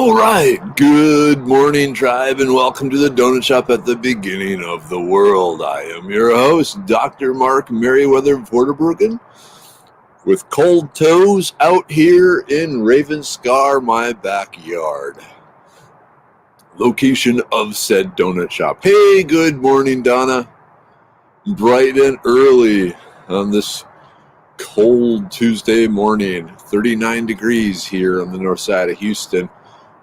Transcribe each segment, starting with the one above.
All right, good morning, tribe, and welcome to the Donut Shop at the beginning of the world. I am your host, Dr. Mark Merriweather Vorderbruggen, with cold toes out here in Ravenscar, my backyard. Location of said donut shop. Hey, good morning, Donna. Bright and early on this cold Tuesday morning. 39 degrees here on the north side of Houston.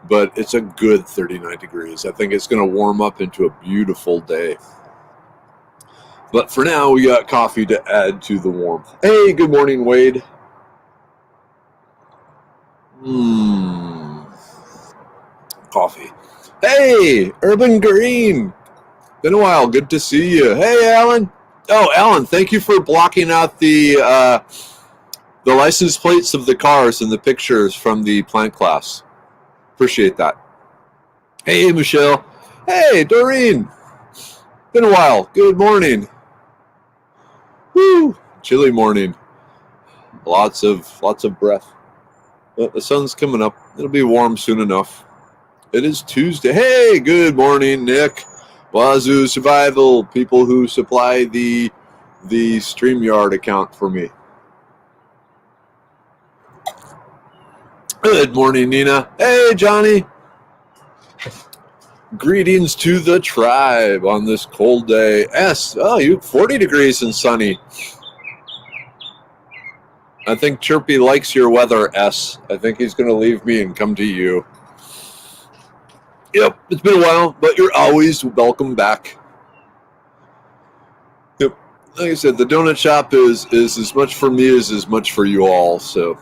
But it's a good 39 degrees. I think it's going to warm up into a beautiful day. But for now, we got coffee to add to the warmth. Hey, good morning, Wade. Coffee. Hey, Urban Green. Been a while. Good to see you. Hey, Alan. Oh, Alan, thank you for blocking out the license plates of the cars and the pictures from the plant class. Appreciate that. Hey, Michelle. Hey, Doreen. Been a while. Good morning. Woo! Chilly morning. Lots of breath. But the sun's coming up. It'll be warm soon enough. It is Tuesday. Hey, good morning, Nick. Wazoo Survival, people who supply the StreamYard account for me. Good morning, Nina. Hey, Johnny. Greetings to the tribe on this cold day. You 40 degrees and sunny. I think Chirpy likes your weather, S. I think he's going to leave me and come to you. Yep, it's been a while, but you're always welcome back. Yep, like I said, the donut shop is as much for me as much for you all, so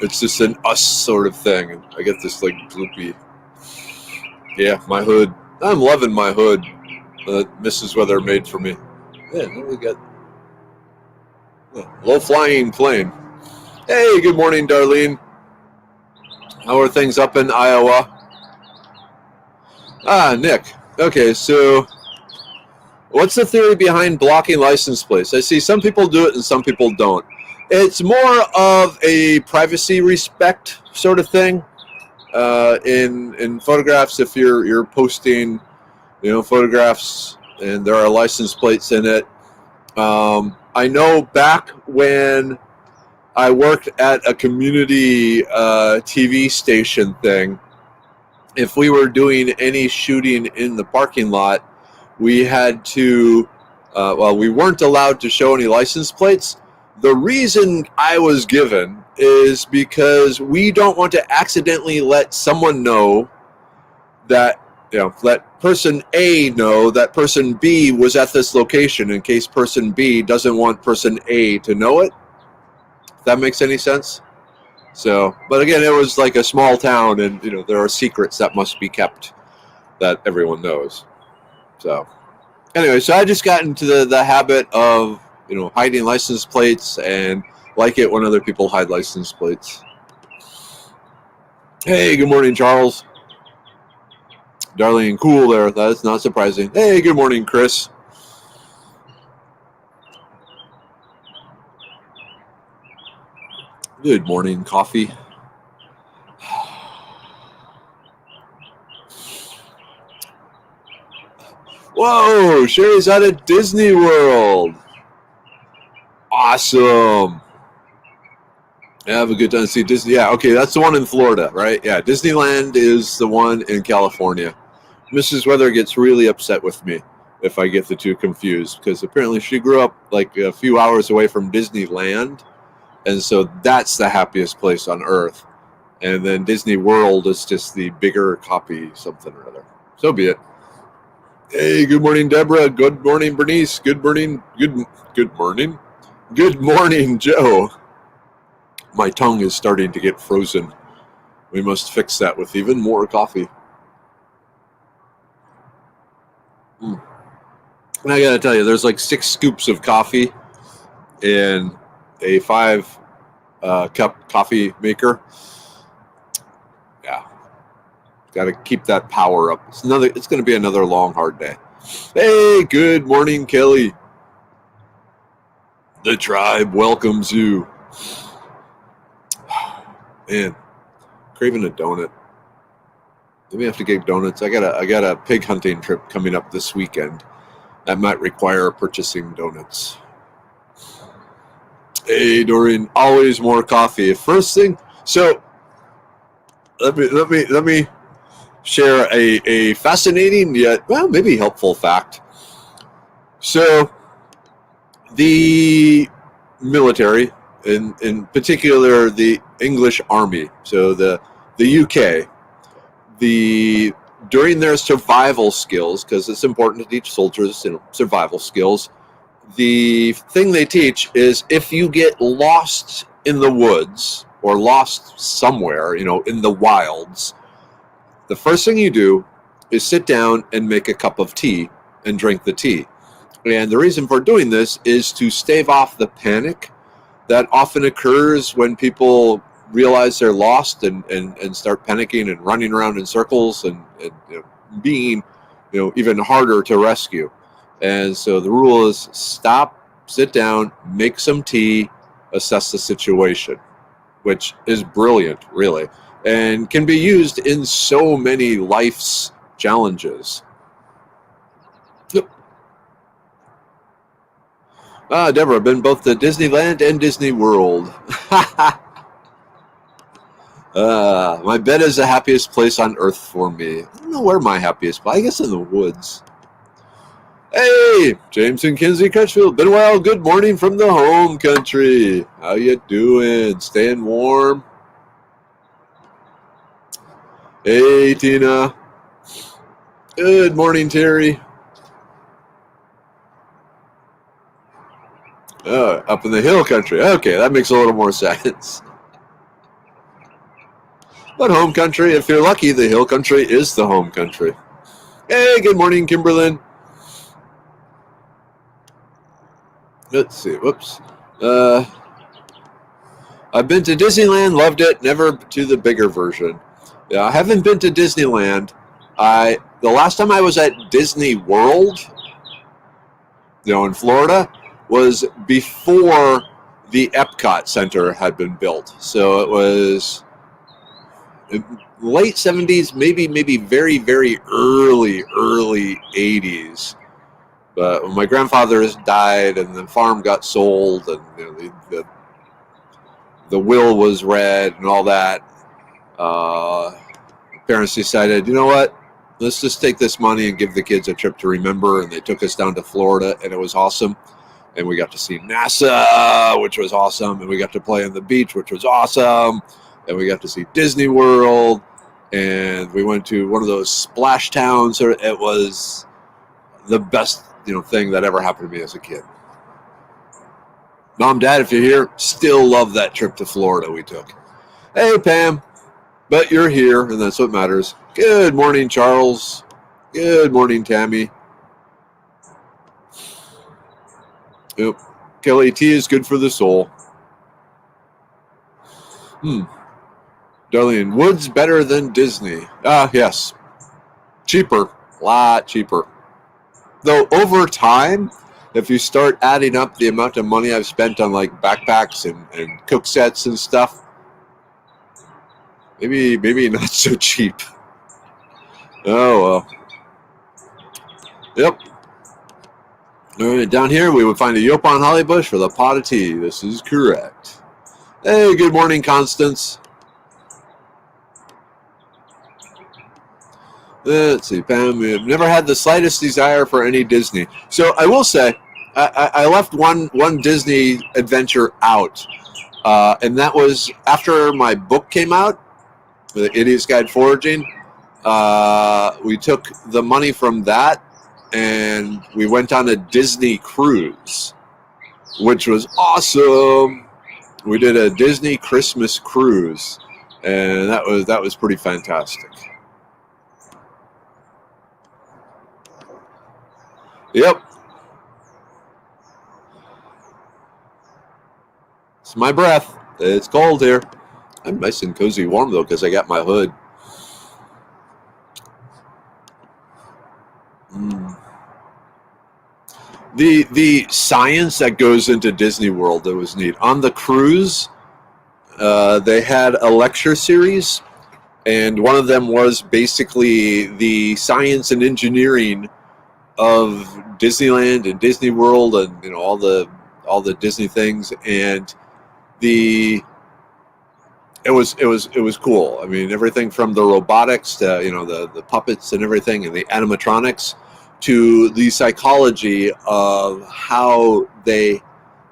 it's just an us sort of thing. I get this like droopy. Yeah, my hood. I'm loving my hood that Mrs. Weather made for me. Yeah, what do we got? Low flying plane. Hey, good morning, Darlene. How are things up in Iowa? Nick. Okay, so what's the theory behind blocking license plates? I see some people do it and some people don't. It's more of a privacy respect sort of thing. In photographs, if you're posting, photographs and there are license plates in it. I know back when I worked at a community TV station thing, if we were doing any shooting in the parking lot, we had to, we weren't allowed to show any license plates. The reason I was given is because we don't want to accidentally let someone know that, let person A know that person B was at this location in case person B doesn't want person A to know it. If that makes any sense? So, but again, it was like a small town and, there are secrets that must be kept that everyone knows. So, anyway, so I just got into the habit of, hiding license plates and like it when other people hide license plates. Hey, good morning, Charles. Darlene, cool there. That's not surprising. Hey, good morning, Chris. Good morning, coffee. Whoa, Sherry's out at Disney World. Awesome. Have a good time to see Disney. Yeah, okay, that's the one in Florida, right? Yeah, Disneyland is the one in California. Mrs. Weather gets really upset with me if I get the two confused because apparently she grew up like a few hours away from Disneyland, and so that's the happiest place on earth. And then Disney World is just the bigger copy, something or other. So be it. Hey, good morning, Deborah. Good morning, Bernice. Good morning. Good morning. Good morning, Joe. My tongue is starting to get frozen. We must fix that with even more coffee. And I gotta tell you, there's like 6 scoops of coffee in a 5 cup coffee maker. Yeah, gotta keep that power up. It's gonna be another long, hard day. Hey, good morning, Kelly. The tribe welcomes you. Man, craving a donut. Maybe I have to get donuts. I got a pig hunting trip coming up this weekend. That might require purchasing donuts. Hey, Doreen, always more coffee. First thing, so let me share a fascinating yet maybe helpful fact. So the military, in particular the English Army, so the UK, during their survival skills, because it's important to teach soldiers survival skills. The thing they teach is if you get lost in the woods or lost somewhere, in the wilds, the first thing you do is sit down and make a cup of tea and drink the tea. And the reason for doing this is to stave off the panic that often occurs when people realize they're lost and start panicking and running around in circles and being even harder to rescue. And so the rule is stop, sit down, make some tea, assess the situation, which is brilliant, really, and can be used in so many life's challenges. Deborah, been both to Disneyland and Disney World. My bed is the happiest place on earth for me. I don't know where my happiest, but I guess in the woods. Hey, James and Kinsey Crutchfield. Been a while. Good morning from the home country. How you doing? Staying warm? Hey, Tina. Good morning, Terry. Up in the hill country. Okay, that makes a little more sense. But home country, if you're lucky, the hill country is the home country. Hey, good morning, Kimberlyn. Let's see. Whoops. I've been to Disneyland, loved it. Never to the bigger version. Yeah, I haven't been to Disneyland. The last time I was at Disney World, in Florida, was before the Epcot Center had been built. So it was late 70s, maybe very, very early 80s. But when my grandfather died and the farm got sold and the will was read and all that, parents decided, you know what, let's just take this money and give the kids a trip to remember. And they took us down to Florida, and it was awesome. And we got to see NASA, which was awesome. And we got to play on the beach, which was awesome. And we got to see Disney World. And we went to one of those splash towns. It was the best thing that ever happened to me as a kid. Mom, Dad, if you're here, still love that trip to Florida we took. Hey, Pam, but you're here, and that's what matters. Good morning, Charles. Good morning, Tammy. Yep. Kelly, tea is good for the soul. Darlene, woods better than Disney. Yes. Cheaper. A lot cheaper. Though over time, if you start adding up the amount of money I've spent on like backpacks and cook sets and stuff, maybe not so cheap. Oh well. Yep. All right, down here we would find a Yopon holly bush for the pot of tea. This is correct. Hey, good morning, Constance. Let's see, Pam. We've never had the slightest desire for any Disney. So I will say, I left one Disney adventure out, and that was after my book came out, The Idiot's Guide Foraging. We took the money from that, and we went on a Disney cruise, which was awesome. We did a Disney Christmas cruise, and that was pretty fantastic. Yep. It's my breath. It's cold here. I'm nice and cozy warm, though, because I got my hood. The science that goes into Disney World, that was neat. On the cruise, they had a lecture series, and one of them was basically the science and engineering of Disneyland and Disney World, and all the Disney things, and it was cool. I mean, everything from the robotics to the puppets and everything, and the animatronics, to the psychology of how they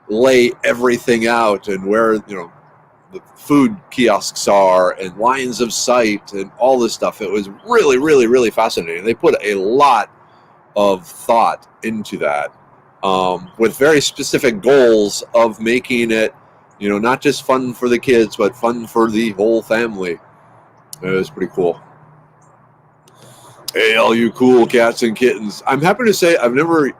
lay everything out, and where the food kiosks are, and lines of sight, and all this stuff. It was really, really, really fascinating. They put a lot of thought into that, with very specific goals of making it, not just fun for the kids, but fun for the whole family. It was pretty cool. Hey, all you cool cats and kittens. I'm happy to say I've never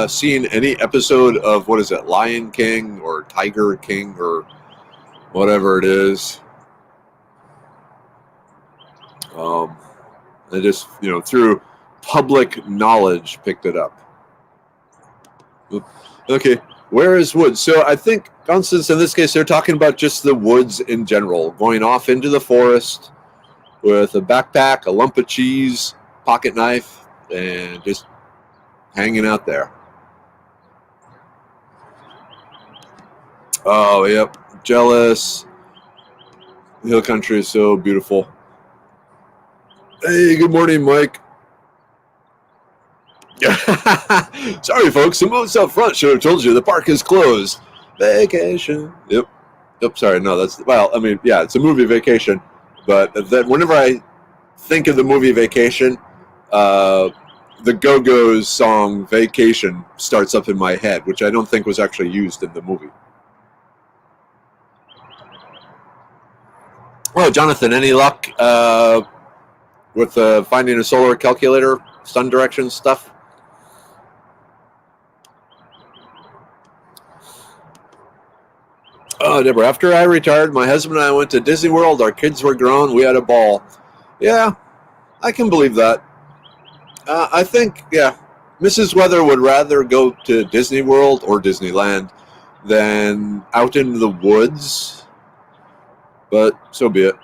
seen any episode of, what is it, Lion King or Tiger King or whatever it is. I just, through public knowledge, picked it up. Okay, where is woods? So I think, Constance, in this case, they're talking about just the woods in general, going off into the forest with a backpack, a lump of cheese, pocket knife, and just hanging out there. Oh, yep, jealous. The hill country is so beautiful. Hey, good morning, Mike. Sorry, folks. The moose out front should have told you the park is closed. Vacation. Yep. Sorry. No, that's, well, I mean, yeah, it's a movie Vacation. But that whenever I think of the movie Vacation, the Go-Go's song Vacation starts up in my head, which I don't think was actually used in the movie. Oh, Jonathan, any luck with finding a solar calculator, sun direction stuff? Oh, Deborah, after I retired, my husband and I went to Disney World. Our kids were grown. We had a ball. Yeah, I can believe that. I think, yeah, Mrs. Weather would rather go to Disney World or Disneyland than out into the woods. But so be it.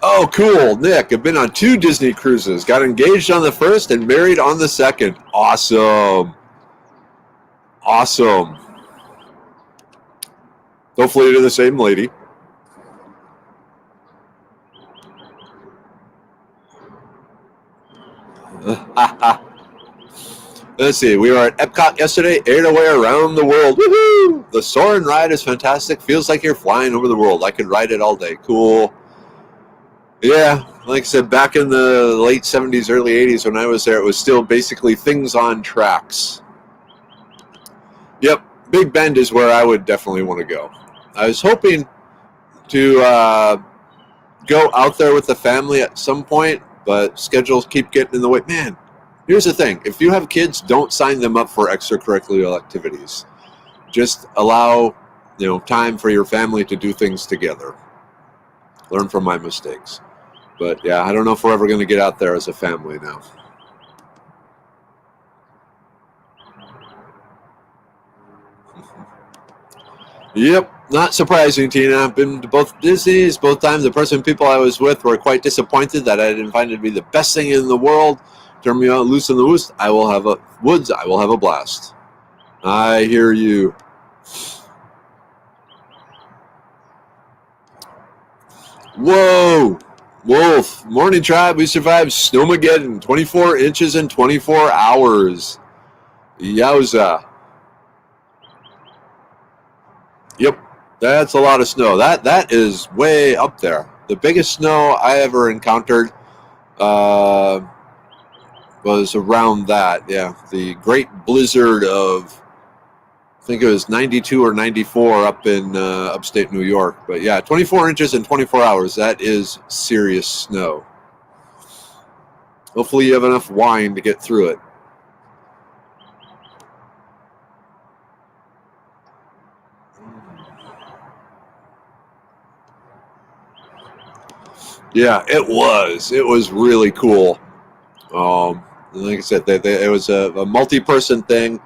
Oh, cool. Nick, I've been on 2 Disney cruises. Got engaged on the first and married on the second. Awesome. Awesome. Hopefully to the same lady. Let's see. We were at Epcot yesterday, ate our way around the world. Woohoo! The Soarin' ride is fantastic. Feels like you're flying over the world. I could ride it all day. Cool. Yeah, like I said, back in the late 70s, early 80s when I was there, it was still basically things on tracks. Yep, Big Bend is where I would definitely want to go. I was hoping to go out there with the family at some point, but schedules keep getting in the way. Man, here's the thing. If you have kids, don't sign them up for extracurricular activities. Just allow, time for your family to do things together. Learn from my mistakes. But yeah, I don't know if we're ever going to get out there as a family now. Yep, not surprising, Tina. I've been to both Disney's. Both times the people I was with were quite disappointed that I didn't find it to be the best thing in the world. Turn me out loose in the woods. I will have a blast. I hear you. Whoa! Wolf, morning tribe, we survived Snowmageddon, 24 inches in 24 hours. Yowza. Yep, that's a lot of snow. That is way up there. The biggest snow I ever encountered was around that. Yeah, the great blizzard of, I think it was 92 or 94 up in upstate New York. But yeah, 24 inches in 24 hours. That is serious snow. Hopefully you have enough wine to get through it. Yeah, it was. It was really cool. Like I said, it was a multi-person thing.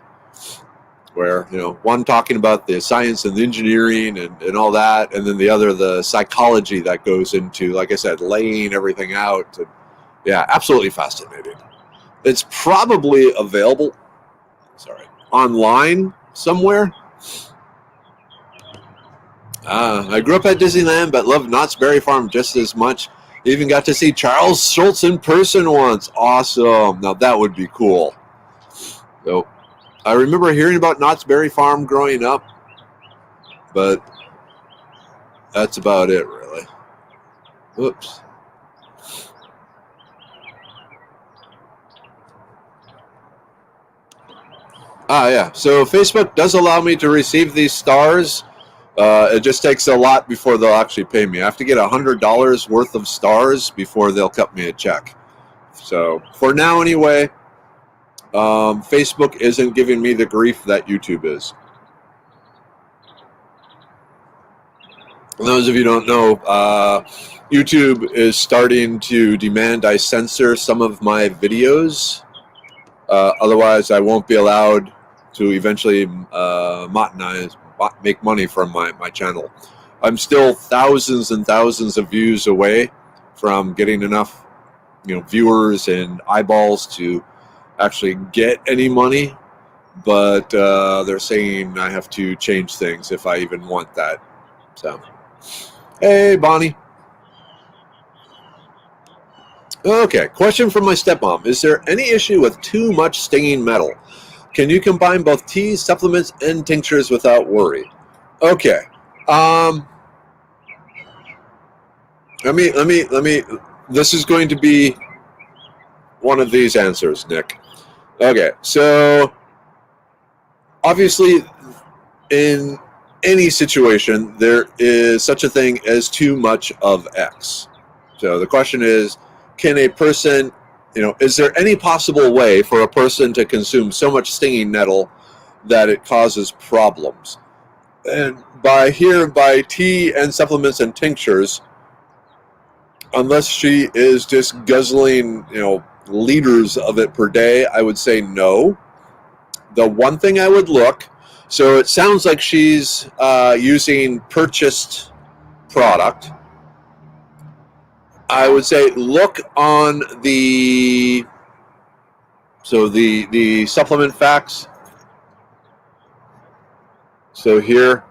where, one talking about the science and the engineering and all that, and then the other, the psychology that goes into, like I said, laying everything out. And yeah, absolutely fascinating. It's probably available, online somewhere. I grew up at Disneyland, but loved Knott's Berry Farm just as much. Even got to see Charles Schultz in person once. Awesome. Now that would be cool. So I remember hearing about Knott's Berry Farm growing up, but that's about it, really. Whoops. Yeah. So Facebook does allow me to receive these stars. It just takes a lot before they'll actually pay me. I have to get $100 worth of stars before they'll cut me a check. So for now, anyway, Facebook isn't giving me the grief that YouTube is. For those of you who don't know, YouTube is starting to demand I censor some of my videos. Otherwise, I won't be allowed to eventually make money from my channel. I'm still thousands and thousands of views away from getting enough, viewers and eyeballs to actually get any money. But they're saying I have to change things if I even want that. So, hey, Bonnie. Okay, question from my stepmom. Is there any issue with too much stinging metal? Can you combine both teas, supplements, and tinctures without worry? Okay. Let me. This is going to be one of these answers, Nick. Okay, so obviously, in any situation, there is such a thing as too much of X. So the question is, can a person, is there any possible way for a person to consume so much stinging nettle that it causes problems? And by tea and supplements and tinctures, unless she is just guzzling, liters of it per day, I would say no. The one thing I would look, so it sounds like she's using purchased product. I would say look on the supplement facts. So here,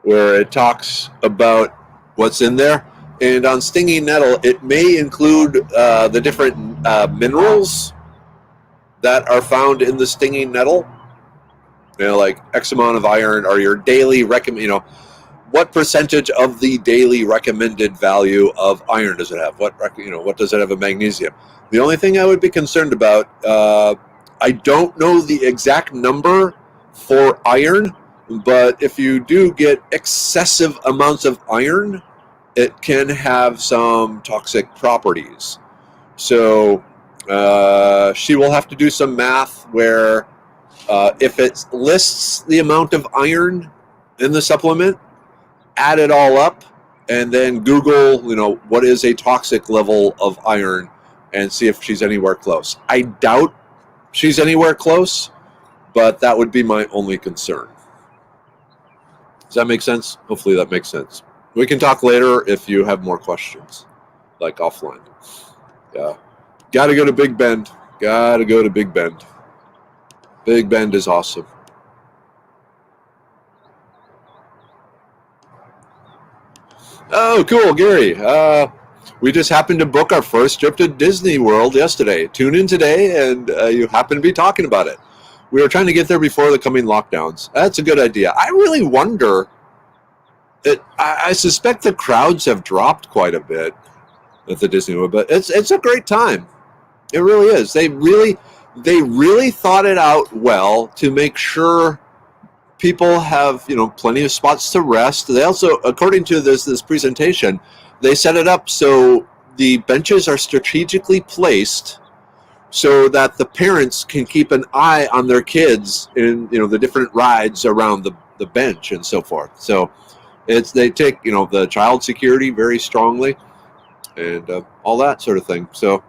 where it talks about what's in there, and on stinging nettle, it may include the different minerals that are found in the stinging nettle. Like X amount of iron, or your daily what percentage of the daily recommended value of iron does it have? What does it have of magnesium? The only thing I would be concerned about, I don't know the exact number for iron, but if you do get excessive amounts of iron, it can have some toxic properties. So she will have to do some math where if it lists the amount of iron in the supplement, add it all up, and then Google, what is a toxic level of iron, and see if she's anywhere close. I doubt she's anywhere close, but that would be my only concern. Does that make sense? Hopefully that makes sense. We can talk later if you have more questions, like offline. Yeah. Got to go to Big Bend. Got to go to Big Bend. Big Bend is awesome. Oh, cool, Gary. We just happened to book our first trip to Disney World yesterday. Tune in today, and you happen to be talking about it. We were trying to get there before the coming lockdowns. That's a good idea. I really wonder. I suspect the crowds have dropped quite a bit at the Disney World, but it's a great time. It really is. They really thought it out well to make sure people have plenty of spots to rest. They also, according to this presentation, they set it up so the benches are strategically placed so that the parents can keep an eye on their kids in the different rides around the bench and so forth. So they take the child security very strongly and all that sort of thing. So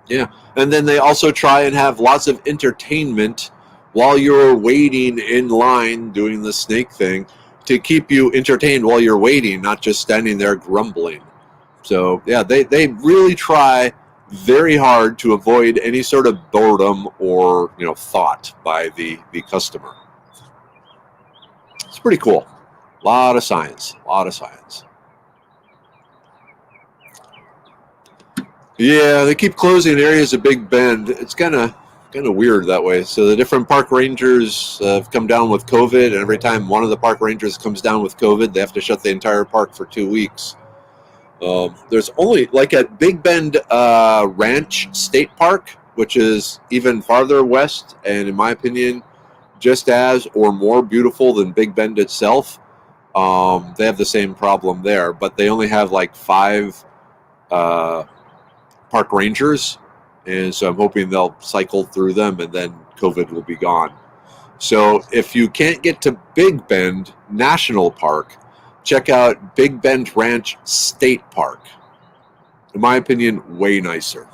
yeah, and then they also try and have lots of entertainment while you're waiting in line doing the snake thing to keep you entertained while you're waiting, not just standing there grumbling. So yeah, they really try very hard to avoid any sort of boredom or thought by the customer. It's pretty cool. A lot of science. A lot of science. Yeah, they keep closing areas of Big Bend. It's kind of weird that way. So the different park rangers have come down with COVID, and every time one of the park rangers comes down with COVID, they have to shut the entire park for 2 weeks. There's only, like at Big Bend Ranch State Park, which is even farther west, and in my opinion, just as or more beautiful than Big Bend itself. They have the same problem there, but they only have like 5 park rangers, and so I'm hoping they'll cycle through them and then COVID will be gone. So if you can't get to Big Bend National Park, check out Big Bend Ranch State Park. In my opinion, way nicer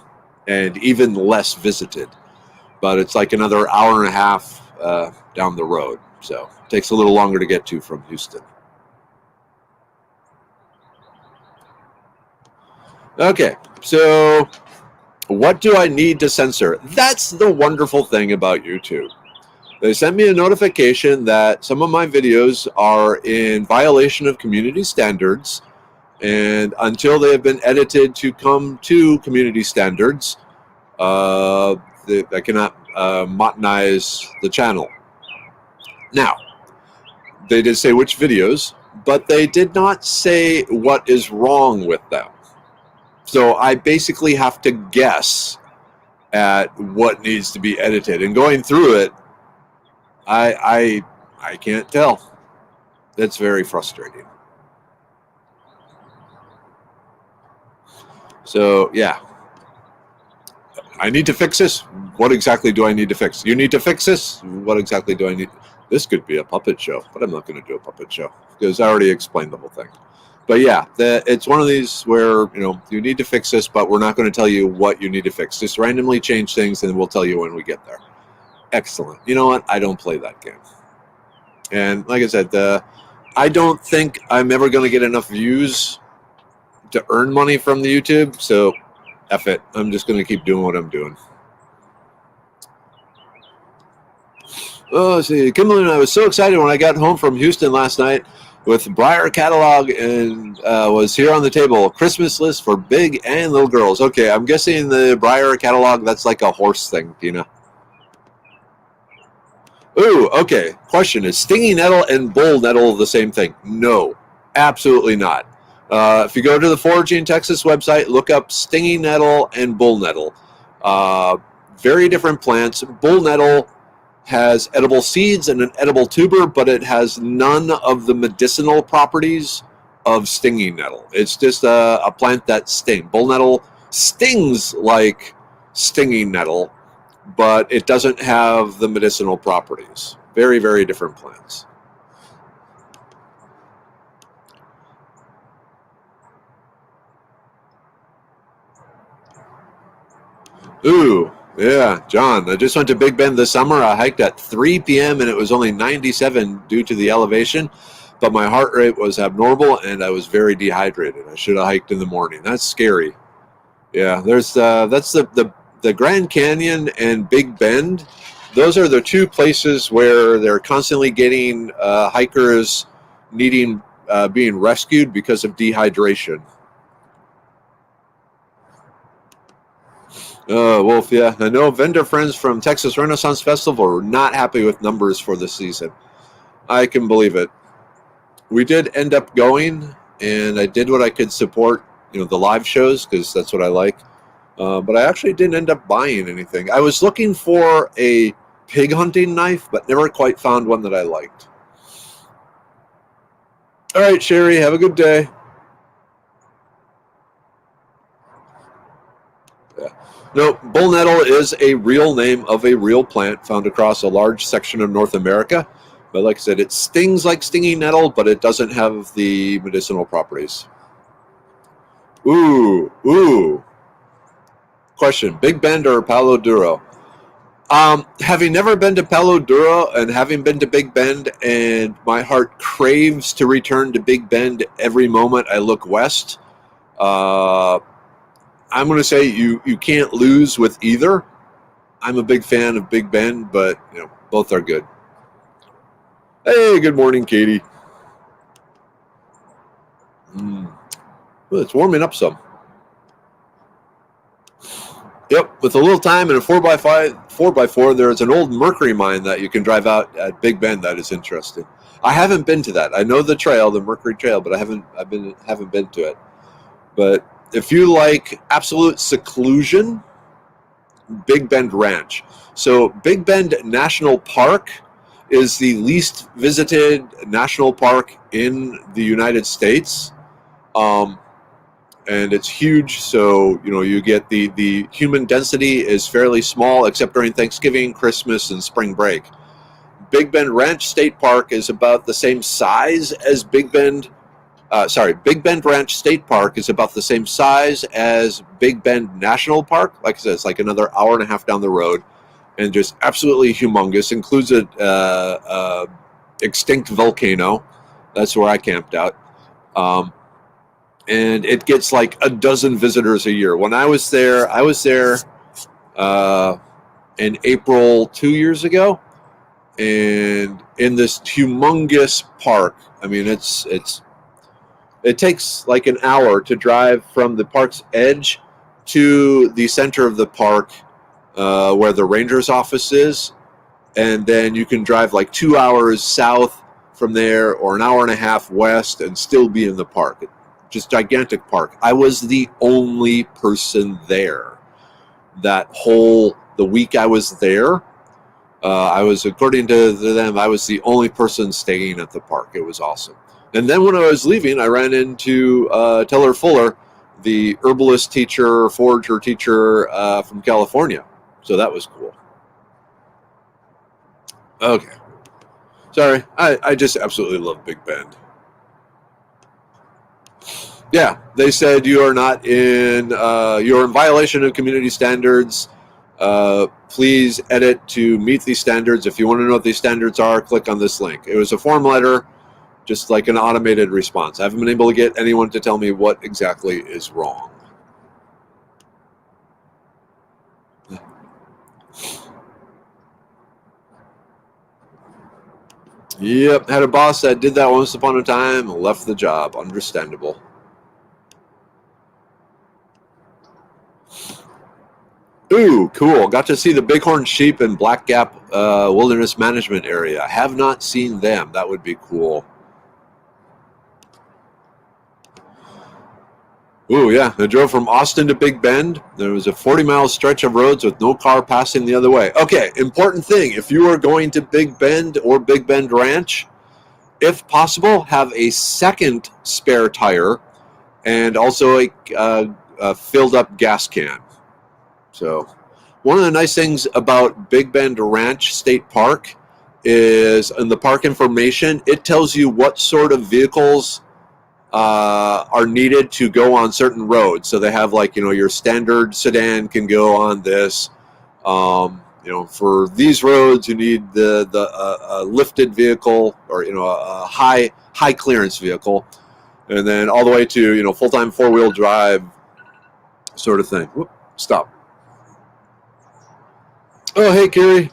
and even less visited, but it's like another hour and a half down the road, so it takes a little longer to get to from Houston. Okay, so what do I need to censor? That's the wonderful thing about YouTube. They send me a notification that some of my videos are in violation of community standards, and until they have been edited to come to community standards, I cannot monetize the channel. Now, they did say which videos, but they did not say what is wrong with them. So I basically have to guess at what needs to be edited. And going through it, I can't tell. That's very frustrating. So, yeah. I need to fix this. What exactly do I need to fix? You need to fix this. What exactly do I need? This could be a puppet show, but I'm not going to do a puppet show because I already explained the whole thing. But yeah, it's one of these where, you need to fix this, but we're not going to tell you what you need to fix. Just randomly change things and we'll tell you when we get there. Excellent. You know what? I don't play that game. And like I said, I don't think I'm ever going to get enough views to earn money from the YouTube. So F it. I'm just going to keep doing what I'm doing. Oh, let's see. Kimberly and I was so excited when I got home from Houston last night with Breyer catalog and was here on the table. Christmas list for big and little girls. Okay, I'm guessing the Breyer catalog, that's like a horse thing, Tina. Ooh, okay. Question, is stinging nettle and bull nettle the same thing? No, absolutely not. If you go to the Foraging Texas website, look up stinging nettle and bull nettle. Very different plants. Bull nettle has edible seeds and an edible tuber, but it has none of the medicinal properties of stinging nettle. It's just a plant that stings. Bull nettle stings like stinging nettle, but it doesn't have the medicinal properties. Very, very different plants. Ooh, yeah, John. I just went to Big Bend this summer. I hiked at 3 p.m. and it was only 97 due to the elevation, but my heart rate was abnormal and I was very dehydrated. I should have hiked in the morning. That's scary. Yeah, that's the Grand Canyon and Big Bend. Those are the two places where they're constantly getting hikers needing being rescued because of dehydration. Wolf, yeah. I know vendor friends from Texas Renaissance Festival were not happy with numbers for the season. I can believe it. We did end up going, and I did what I could support, the live shows, because that's what I like. But I actually didn't end up buying anything. I was looking for a pig hunting knife, but never quite found one that I liked. All right, Sherry, have a good day. Yeah. No, bull nettle is a real name of a real plant found across a large section of North America. But like I said, it stings like stinging nettle, but it doesn't have the medicinal properties. Ooh. Question, Big Bend or Palo Duro? Having never been to Palo Duro and having been to Big Bend, and my heart craves to return to Big Bend every moment I look west. I'm going to say you can't lose with either. I'm a big fan of Big Bend, but both are good. Hey, good morning, Katie. Well, it's warming up some. Yep, with a little time and a 4x4, there's an old mercury mine that you can drive out at Big Bend that is interesting. I haven't been to that. I know the trail, the Mercury Trail, but I haven't been to it. But if you like absolute seclusion, Big Bend Ranch. So Big Bend National Park is the least visited national park in the United States. And it's huge, so you get the human density is fairly small, except during Thanksgiving, Christmas, and spring break. Big Bend Ranch State Park is about the same size as Big Bend Ranch State Park is about the same size as Big Bend National Park. Like I said, it's like another hour and a half down the road, and just absolutely humongous. Includes a extinct volcano. That's where I camped out. And it gets like a dozen visitors a year. When I was there in April 2 years ago, and in this humongous park. I mean, it takes like an hour to drive from the park's edge to the center of the park, where the ranger's office is, and then you can drive like 2 hours south from there, or an hour and a half west, and still be in the park. Just gigantic park. I was the only person there the week I was there. According to them, I was the only person staying at the park. It was awesome. And then when I was leaving, I ran into Teller Fuller, the herbalist teacher, forager teacher from California. So that was cool. Okay. Sorry, I just absolutely love Big Bend. Yeah, they said you're in violation of community standards. Please edit to meet these standards. If you want to know what these standards are, click on this link. It was a form letter, just like an automated response. I haven't been able to get anyone to tell me what exactly is wrong. Yep, had a boss that did that once upon a time, left the job. Understandable. Ooh, cool. Got to see the bighorn sheep in Black Gap Wilderness Management Area. I have not seen them. That would be cool. Ooh, yeah. I drove from Austin to Big Bend. There was a 40-mile stretch of roads with no car passing the other way. Okay, important thing. If you are going to Big Bend or Big Bend Ranch, if possible, have a second spare tire and also a filled-up gas can. So one of the nice things about Big Bend Ranch State Park is in the park information, it tells you what sort of vehicles are needed to go on certain roads. So they have like, your standard sedan can go on this. For these roads, you need the lifted vehicle or, a high clearance vehicle. And then all the way to, full-time four-wheel drive sort of thing. Whoop, stop. Oh, hey, Carrie.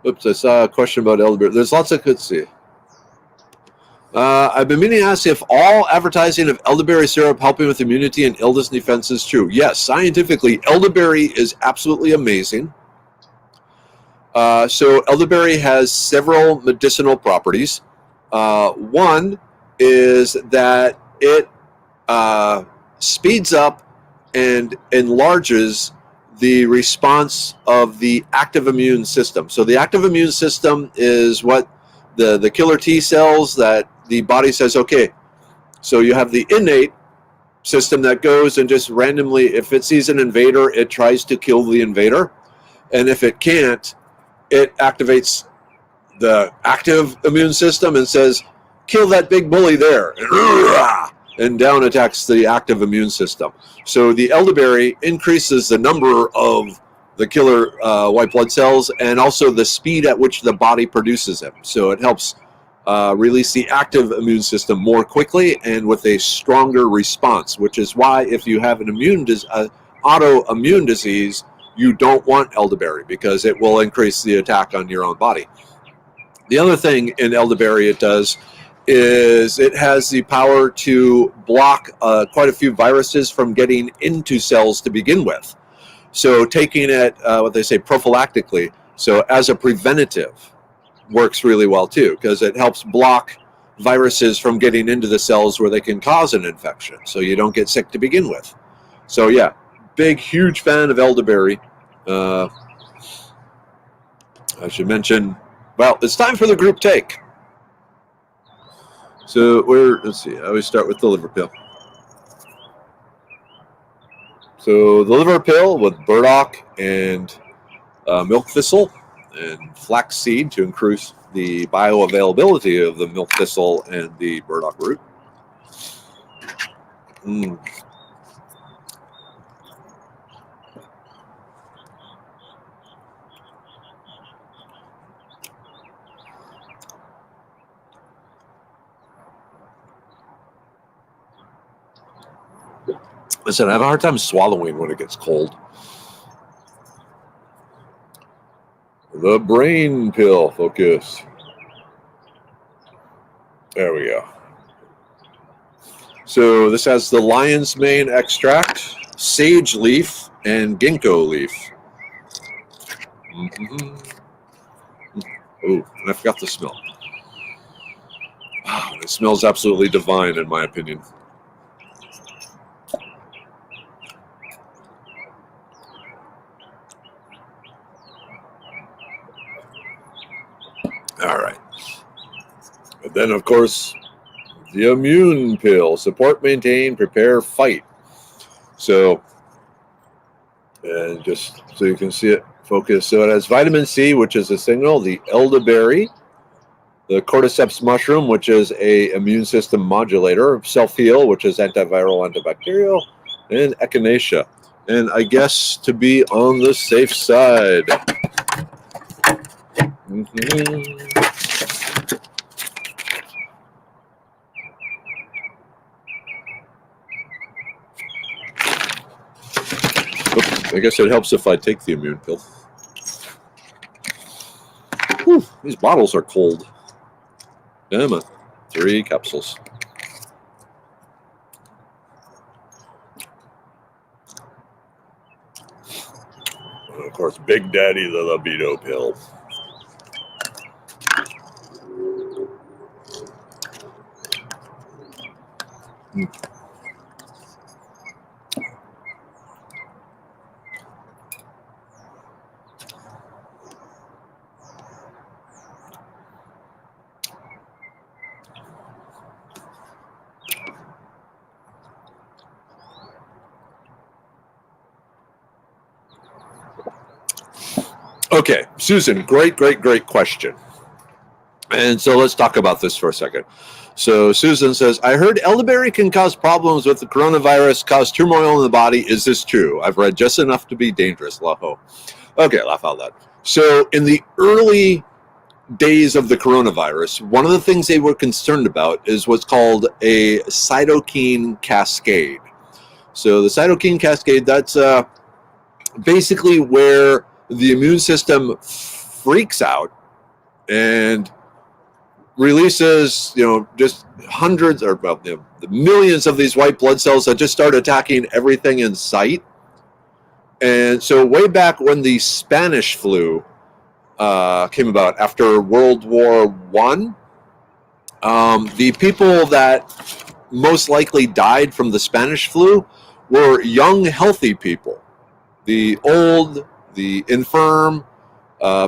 Oops, I saw a question about elderberry. There's lots I could see. I've been meaning to ask if all advertising of elderberry syrup helping with immunity and illness defense is true. Yes, scientifically, elderberry is absolutely amazing. So elderberry has several medicinal properties. One is that it speeds up and enlarges the response of the active immune system. So the active immune system is what the killer T cells that the body says, okay, so you have the innate system that goes and just randomly, if it sees an invader, it tries to kill the invader. And if it can't, it activates the active immune system and says, kill that big bully there. And down attacks the active immune system. So the elderberry increases the number of the killer white blood cells, and also the speed at which the body produces them. So it helps release the active immune system more quickly and with a stronger response, which is why if you have an autoimmune disease, you don't want elderberry, because it will increase the attack on your own body. The other thing in elderberry it does is it has the power to block quite a few viruses from getting into cells to begin with. So taking it, what they say, prophylactically, so as a preventative, works really well too, because it helps block viruses from getting into the cells where they can cause an infection, so you don't get sick to begin with. So yeah, big, huge fan of elderberry. I should mention, well, it's time for the group take. So let's see, I always start with the liver pill. So the liver pill with burdock and milk thistle and flaxseed to increase the bioavailability of the milk thistle and the burdock root. Listen, I have a hard time swallowing when it gets cold. The brain pill, focus. There we go. So this has the lion's mane extract, sage leaf, and ginkgo leaf. Oh, and I forgot the smell. Wow, it smells absolutely divine, in my opinion. All right. And then, of course, the immune pill. Support, maintain, prepare, fight. So, and just so you can see it, focus. So it has vitamin C, which is a signal, the elderberry, the cordyceps mushroom, which is a immune system modulator, self-heal, which is antiviral, antibacterial, and echinacea. And I guess to be on the safe side. I guess it helps if I take the immune pill. Whew, these bottles are cold. Damn it. 3 capsules. And of course, Big Daddy the libido pill. Okay, Susan, great question. And so let's talk about this for a second. So Susan says, I heard elderberry can cause problems with the coronavirus, cause turmoil in the body. Is this true? I've read just enough to be dangerous. Laho. Okay, laugh out loud. So in the early days of the coronavirus, one of the things they were concerned about is what's called a cytokine cascade. So the cytokine cascade, that's basically where the immune system freaks out and releases, just hundreds or the millions of these white blood cells that just start attacking everything in sight. And so way back when the Spanish flu came about after World War I, the people that most likely died from the Spanish flu were young, healthy people. The old, the infirm,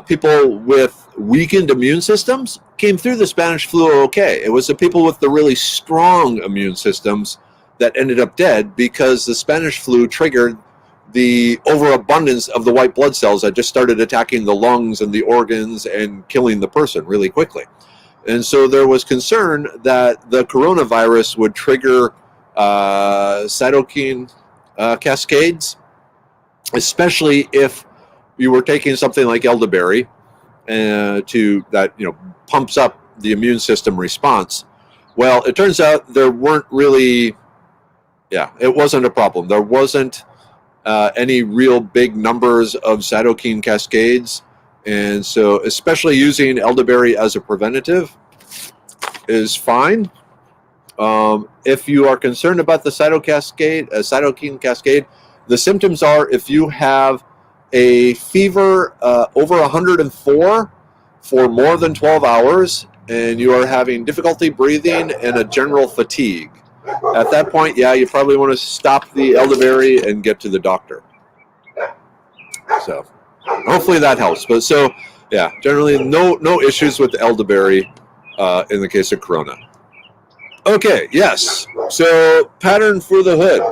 people with weakened immune systems came through the Spanish flu okay. It was the people with the really strong immune systems that ended up dead because the Spanish flu triggered the overabundance of the white blood cells that just started attacking the lungs and the organs and killing the person really quickly. And so there was concern that the coronavirus would trigger cytokine cascades, especially if you were taking something like elderberry to that, pumps up the immune system response. Well, it turns out there weren't really, it wasn't a problem. There wasn't any real big numbers of cytokine cascades. And so especially using elderberry as a preventative is fine. If you are concerned about the cytokine cascade, the symptoms are if you have a fever over 104 for more than 12 hours and you are having difficulty breathing and a general fatigue. At that point, you probably want to stop the elderberry and get to the doctor. So hopefully that helps. But generally no issues with elderberry in the case of corona. Okay, yes. So pattern for the hood.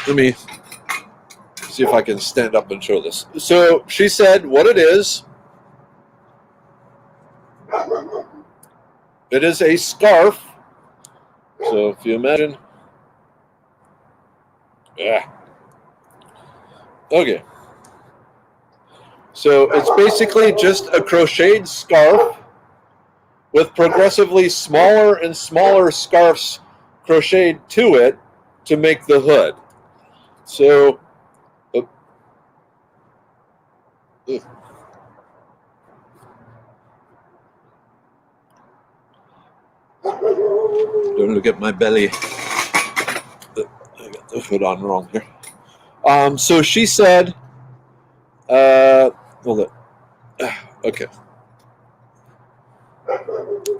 Let me see if I can stand up and show this. So she said what it is. It is a scarf. So if you imagine. Okay. So it's basically just a crocheted scarf with progressively smaller and smaller scarves crocheted to it to make the hood. So, don't look at my belly. I got the hood on wrong here. So she said, hold it. Okay.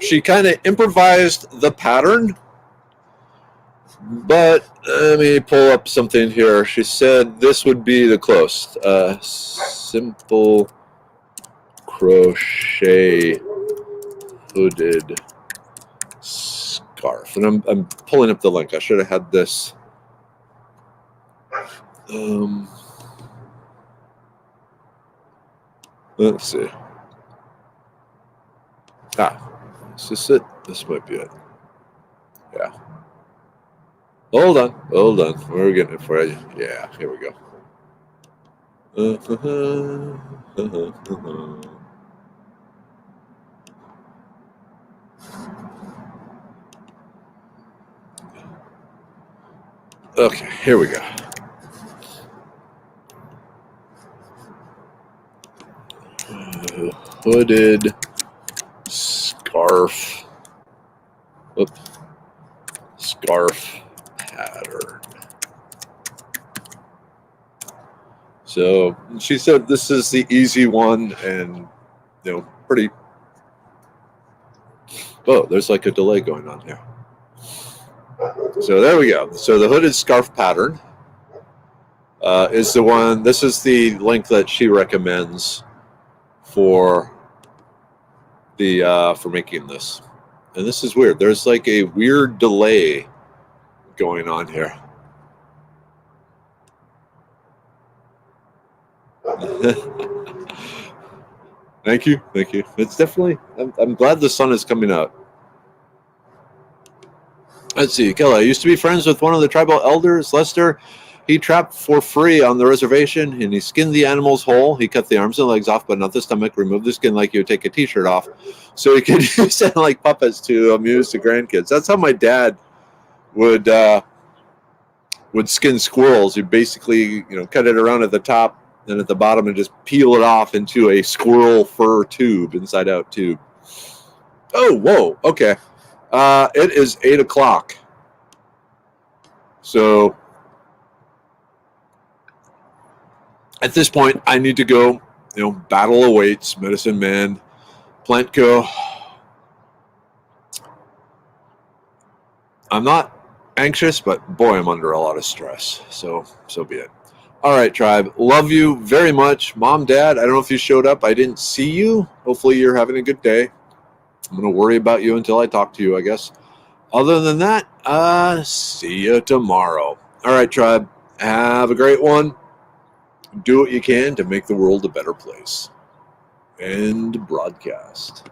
She kind of improvised the pattern, but let me pull up something here. She said this would be the close. Simple crochet hooded scarf. And I'm pulling up the link. I should have had this. Let's see. Is this it? This might be it. Yeah. Hold on. We're getting it for you. Yeah, here we go. Okay, here we go. Hooded scarf. Scarf pattern. So she said this is the easy one and pretty. Oh, there's like a delay going on here. So there we go. So the hooded scarf pattern is the one. This is the link that she recommends for the for making this. And this is weird. There's like a weird delay going on here. Thank you. It's definitely. I'm glad the sun is coming out. Let's see, Kelly. I used to be friends with one of the tribal elders, Lester. He trapped for free on the reservation, and he skinned the animals whole. He cut the arms and legs off, but not the stomach. Removed the skin like you would take a T-shirt off, so he could use it like puppets to amuse the grandkids. That's how my dad would skin squirrels. You basically, cut it around at the top and at the bottom, and just peel it off into a squirrel fur tube, inside out tube. Oh, whoa, okay. It is 8 o'clock. So at this point, I need to go, battle awaits, medicine man, plant co. I'm not anxious, but boy, I'm under a lot of stress. So be it. All right, tribe. Love you very much. Mom, Dad, I don't know if you showed up. I didn't see you. Hopefully you're having a good day. I'm going to worry about you until I talk to you, I guess. Other than that, see you tomorrow. All right, tribe. Have a great one. Do what you can to make the world a better place. End broadcast.